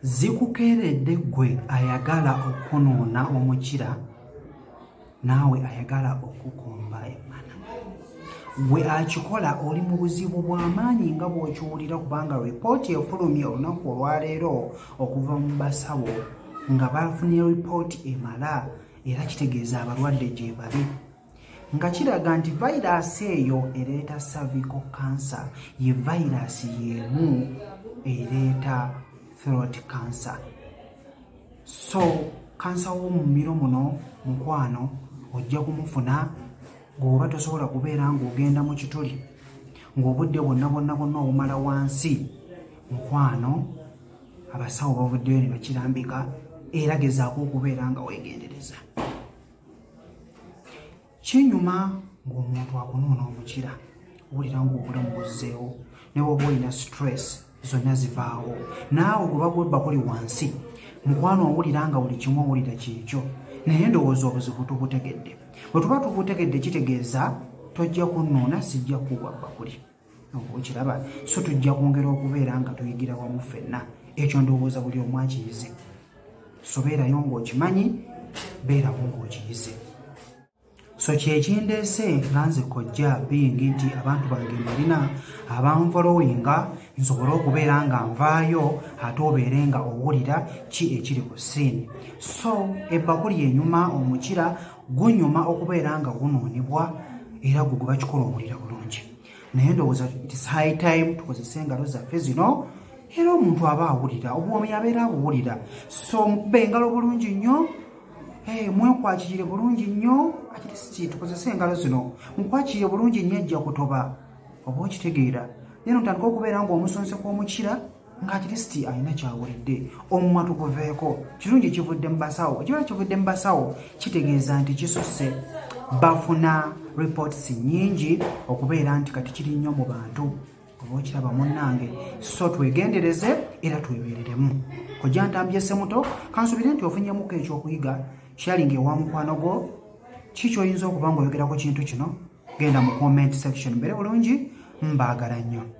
zikukeeredde gwe ayagala okunoona omukira naawe ayagala okukomba emmana. Gwe akikola oli mu buzibu bw'amaanyi nga bw'okiwulira kubanga ripooti efulumye olunaku olwaleero okuva mu basawo nga bafunye ripooti emala era kitegeeza abalwadde gye bali nga kiraga nti vayiraasi eyo ereeta cervical cancer ye vayiraasi y'emu ereeta throat cancer. So kansa w'omumiro muno mukwano ojja kumufuna ng'oba tosobola kubeera ng'ogenda mu kituli ng'obudde bwonna obumala wansi. Mukwano abasawo bavuddeyo ne bakirambika era gezaako okubeera nga weegendereza. Kinyuma ng'omuntu akunoona omukira owulira ng'obulamu buzzeewo ne bw'oba olina stress zonna zivaawo naawe gwe bagwebba kuli wansi mukwano owulira nga buli kimu owulira kyekyo naye ndowooza obuzibu tubutegedde. Bwe tuba tubutegedde kitegeeza tojja kunnoona sijja kuwabba kuli okiraba so tujja kwongera okubeera nga tuyigira wamu ffenna. Ekyo ndowooza buli omu akiyize. So beerayo ng'okimanyi beerawo ng'okiyize. So kyekindeese nga nze kojja bingi nti abantu bange balina abanfolowinga nsobole okubeera nga nvaayo ate obeere nga owulira ki ekiri ku siini. So ebbakuli enyuma omukira gunyuma okubeera nga gunoonebwa era gwe bakikola owulira bulungi. Naye ndowooza it's high time tukozese engalo zaffe zino era omuntu aba awulira obwomi abeera abuwulira. So mukube engalo bulungi nnyo. Mwekwakirire bulungi nnyo ati tukozese engalo zino mukwakirire bulungi nnyo ejja kutoba oba okitegeera neno ntandika okubeera ng'omusonse kw'omukira ng'atirisiti alina kyawulidde omumwa tukuveeko kirungi kivudde mu basawo. Ekiba kivudde mu basawo kitegeeza nti kisusse bafuna reports nnyingi okubeera nti kati kiri nnyo mu bantu oba okiraba munnange. So twegendereze era twebeereremu. Kojja ntambyese muto kansubire nti ofunyemuko ekyokuyiga sharing ewa mukwano gwo kiki oyinza okuba ng'oyogerako kintu kino genda mu comment section mbere bulungi mbaagala nnyo.